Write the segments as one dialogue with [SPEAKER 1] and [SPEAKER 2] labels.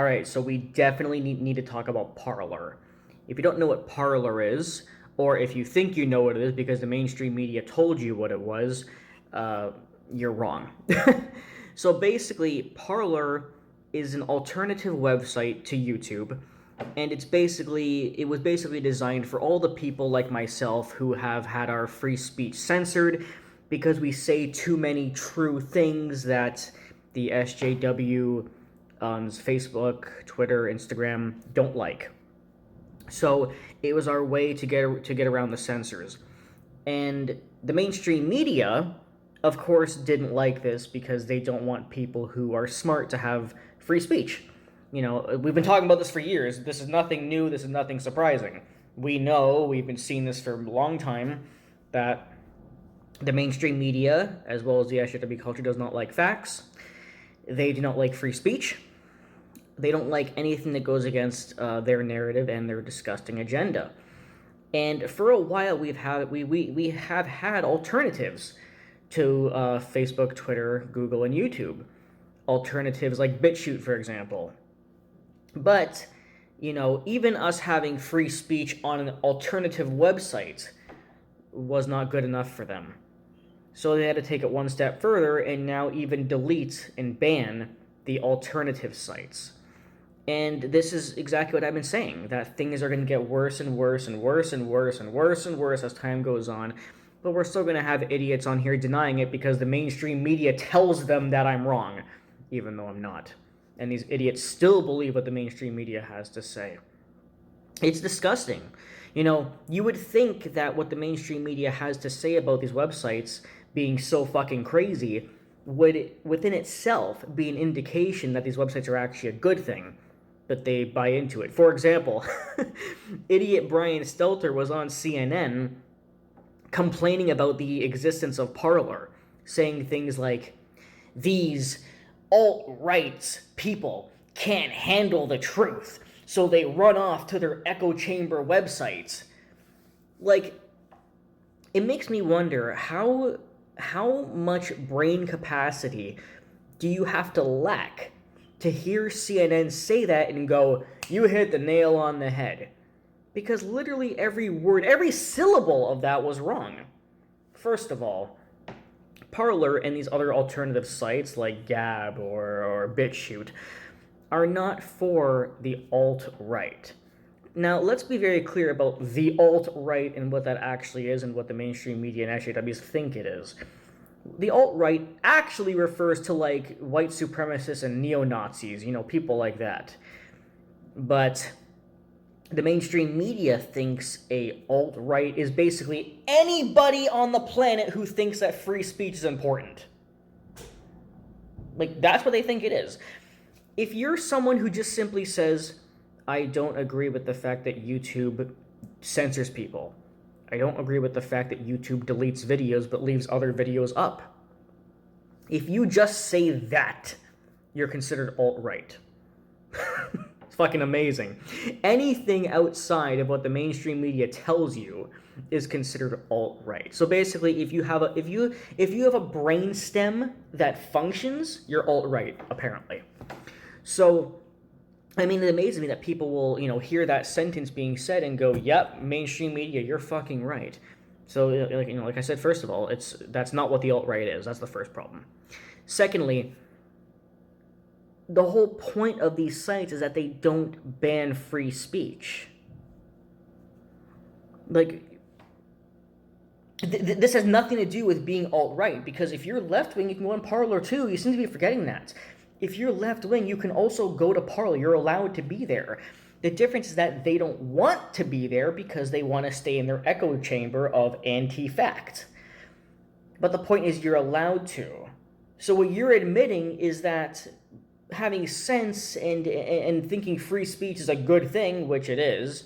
[SPEAKER 1] Alright, so we definitely need to talk about Parler. If you don't know what Parler is, or if you think you know what it is because the mainstream media told you what it was, uh, you're wrong. So basically, Parler is an alternative website to YouTube, and it was basically designed for all the people like myself who have had our free speech censored because we say too many true things that the SJW on Facebook, Twitter, Instagram don't like. So it was our way to get around the censors. And the mainstream media, of course, didn't like this because they don't want people who are smart to have free speech. You know, we've been talking about this for years. This is nothing new. This is nothing surprising. We know, we've been seeing this for a long time, that the mainstream media, as well as the SJW culture, does not like facts. They do not like free speech. They don't like anything that goes against their narrative and their disgusting agenda. And for a while, we have had alternatives to Facebook, Twitter, Google, and YouTube. Alternatives like BitChute, for example. But, you know, even us having free speech on an alternative website was not good enough for them. So they had to take it one step further and now even delete and ban the alternative sites. And this is exactly what I've been saying, that things are going to get worse and worse and worse and worse and worse and worse as time goes on. But we're still going to have idiots on here denying it because the mainstream media tells them that I'm wrong, even though I'm not. And these idiots still believe what the mainstream media has to say. It's disgusting. You know, you would think that what the mainstream media has to say about these websites being so fucking crazy would, within itself, be an indication that these websites are actually a good thing. But they buy into it. For example, idiot Brian Stelter was on CNN complaining about the existence of Parler, saying things like, these alt-right people can't handle the truth, so they run off to their echo chamber websites. Like, it makes me wonder how much brain capacity do you have to lack to hear CNN say that and go, you hit the nail on the head? Because literally every word, every syllable of that was wrong. First of all, Parler and these other alternative sites like Gab or BitChute are not for the alt-right. Now, let's be very clear about the alt-right and what that actually is and what the mainstream media and SJWs think it is. The alt-right actually refers to, like, white supremacists and neo-Nazis, you know, people like that. But the mainstream media thinks a alt-right is basically anybody on the planet who thinks that free speech is important. Like, that's what they think it is. If you're someone who just simply says, I don't agree with the fact that YouTube censors people, I don't agree with the fact that YouTube deletes videos but leaves other videos up. If you just say that, you're considered alt-right. It's fucking amazing. Anything outside of what the mainstream media tells you is considered alt-right. So basically, if you have a brain stem that functions, you're alt-right, apparently. So I mean, it amazes me that people will, you know, hear that sentence being said and go, yep, mainstream media, you're fucking right. So, like I said, first of all, that's not what the alt-right is. That's the first problem. Secondly, the whole point of these sites is that they don't ban free speech. Like, this has nothing to do with being alt-right, because if you're left-wing, you can go on Parler too. You seem to be forgetting that. If you're left-wing, you can also go to Parler. You're allowed to be there. The difference is that they don't want to be there because they want to stay in their echo chamber of anti-fact. But the point is you're allowed to. So what you're admitting is that having sense and thinking free speech is a good thing, which it is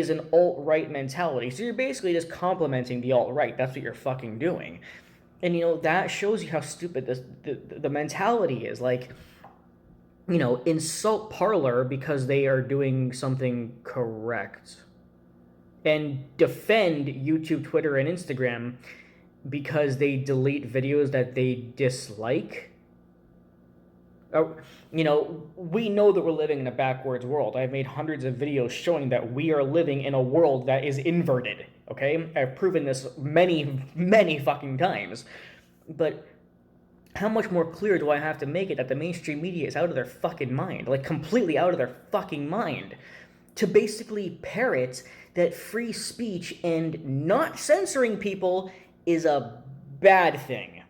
[SPEAKER 1] an alt-right mentality. So you're basically just complimenting the alt-right. That's what you're fucking doing. And, you know, that shows you how stupid the mentality is. Like, you know, insult Parler because they are doing something correct. And defend YouTube, Twitter, and Instagram because they delete videos that they dislike. We know that we're living in a backwards world. I've made hundreds of videos showing that we are living in a world that is inverted, okay? I've proven this many, many fucking times. But how much more clear do I have to make it that the mainstream media is out of their fucking mind? Like, completely out of their fucking mind. To basically parrot that free speech and not censoring people is a bad thing.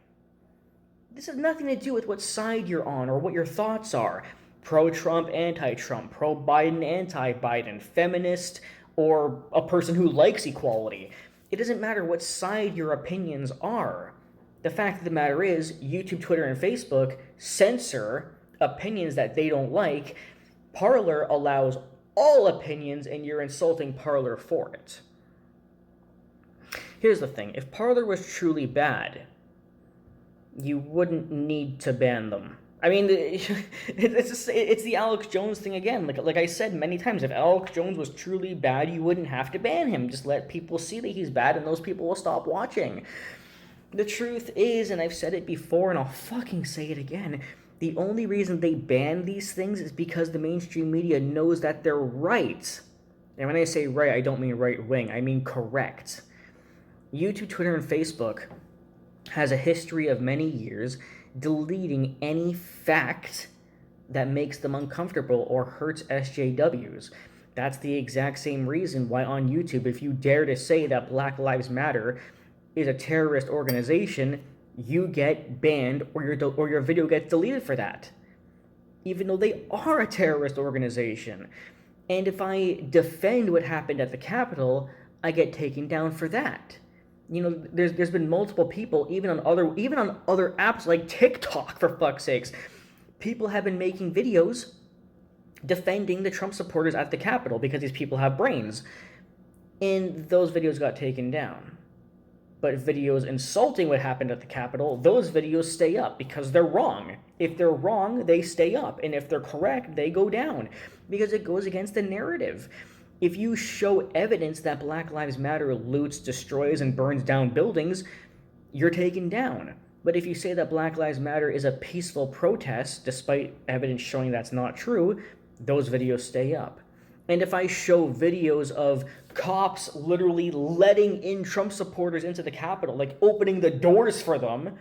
[SPEAKER 1] This has nothing to do with what side you're on or what your thoughts are. Pro-Trump, anti-Trump, pro-Biden, anti-Biden, feminist, or a person who likes equality. It doesn't matter what side your opinions are. The fact of the matter is, YouTube, Twitter, and Facebook censor opinions that they don't like. Parler allows all opinions, and you're insulting Parler for it. Here's the thing. If Parler was truly bad, you wouldn't need to ban them. I mean, it's the Alex Jones thing again. Like I said many times, if Alex Jones was truly bad, you wouldn't have to ban him. Just let people see that he's bad, and those people will stop watching. The truth is, and I've said it before, and I'll fucking say it again, the only reason they ban these things is because the mainstream media knows that they're right. And when I say right, I don't mean right-wing, I mean correct. YouTube, Twitter, and Facebook has a history of many years deleting any fact that makes them uncomfortable or hurts SJWs. That's the exact same reason why on YouTube, if you dare to say that Black Lives Matter is a terrorist organization, you get banned or your video gets deleted for that, even though they are a terrorist organization. And if I defend what happened at the Capitol, I get taken down for that. There's been multiple people, even on other apps like TikTok, for fuck's sakes. People have been making videos defending the Trump supporters at the Capitol because these people have brains. And those videos got taken down. But videos insulting what happened at the Capitol, those videos stay up because they're wrong. If they're wrong, they stay up. And if they're correct, they go down because it goes against the narrative. If you show evidence that Black Lives Matter loots, destroys, and burns down buildings, you're taken down. But if you say that Black Lives Matter is a peaceful protest, despite evidence showing that's not true, those videos stay up. And if I show videos of cops literally letting in Trump supporters into the Capitol, like opening the doors for them,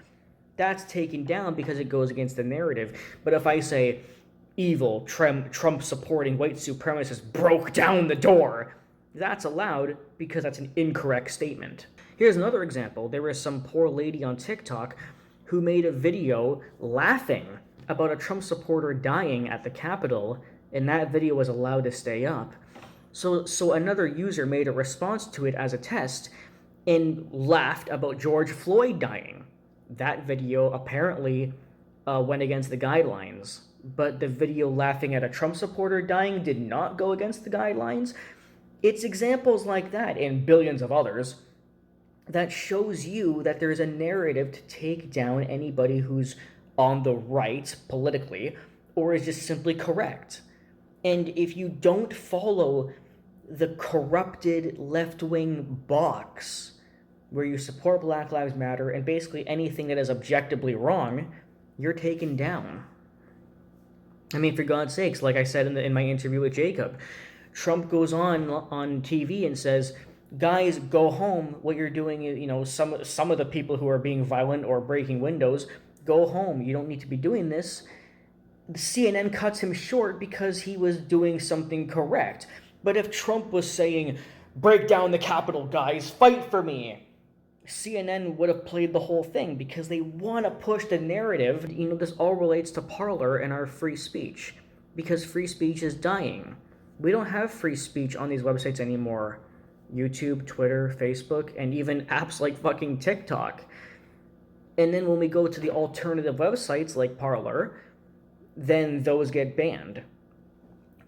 [SPEAKER 1] that's taken down because it goes against the narrative. But if I say evil Trump-supporting white supremacists broke down the door, that's allowed because that's an incorrect statement. Here's another example. There was some poor lady on TikTok who made a video laughing about a Trump supporter dying at the Capitol, and that video was allowed to stay up. So another user made a response to it as a test and laughed about George Floyd dying. That video apparently went against the guidelines, but the video laughing at a Trump supporter dying did not go against the guidelines. It's examples like that, and billions of others, that shows you that there's a narrative to take down anybody who's on the right politically or is just simply correct. And if you don't follow the corrupted left-wing box where you support Black Lives Matter and basically anything that is objectively wrong, you're taken down. I mean, for God's sakes, like I said in my interview with Jacob, Trump goes on TV and says, guys, go home. What you're doing is, some of the people who are being violent or breaking windows, go home. You don't need to be doing this. CNN cuts him short because he was doing something correct. But if Trump was saying, break down the Capitol, guys, fight for me, CNN would have played the whole thing because they want to push the narrative. This all relates to Parler and our free speech because free speech is dying. We don't have free speech on these websites anymore. YouTube, Twitter, Facebook, and even apps like fucking TikTok. And then when we go to the alternative websites like Parler, then those get banned.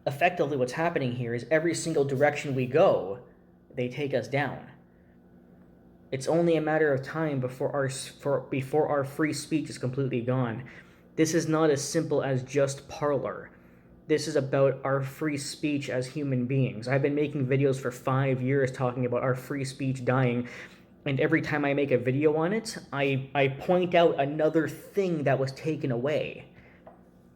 [SPEAKER 1] Effectively, what's happening here is every single direction we go, they take us down. It's only a matter of time before our free speech is completely gone. This is not as simple as just Parler. This is about our free speech as human beings. I've been making videos for 5 years talking about our free speech dying, and every time I make a video on it, I point out another thing that was taken away.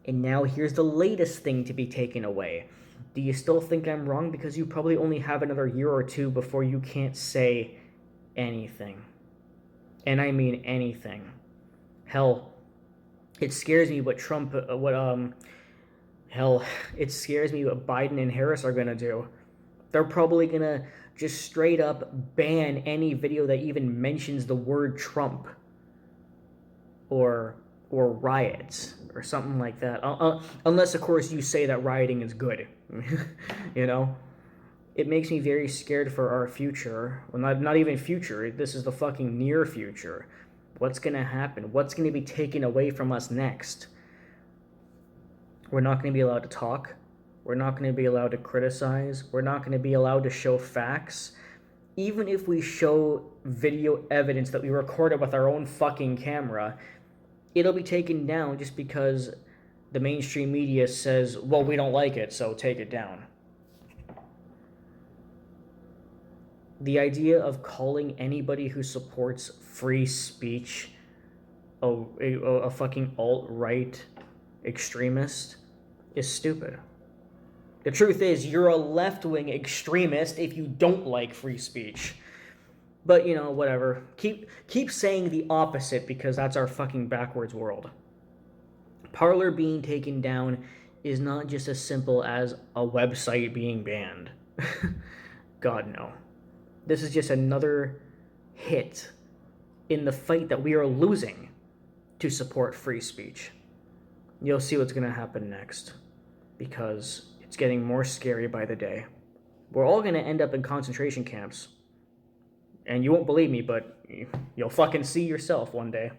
[SPEAKER 1] And now here's the latest thing to be taken away. Do you still think I'm wrong? Because you probably only have another year or two before you can't say anything. And I mean anything. Hell, it scares me what it scares me what Biden and Harris are gonna do. They're probably gonna just straight up ban any video that even mentions the word Trump or riots or something like that. Unless, of course, you say that rioting is good. You know? It makes me very scared for our future. Well, not even future. This is the fucking near future. What's gonna happen? What's gonna be taken away from us next? We're not gonna be allowed to talk. We're not gonna be allowed to criticize. We're not gonna be allowed to show facts. Even if we show video evidence that we recorded with our own fucking camera, it'll be taken down just because the mainstream media says, well, we don't like it, so take it down. The idea of calling anybody who supports free speech a fucking alt-right extremist is stupid. The truth is, you're a left-wing extremist if you don't like free speech. But, you know, whatever. Keep saying the opposite because that's our fucking backwards world. Parler being taken down is not just as simple as a website being banned. God, no. This is just another hit in the fight that we are losing to support free speech. You'll see what's going to happen next, because it's getting more scary by the day. We're all going to end up in concentration camps. And you won't believe me, but you'll fucking see yourself one day.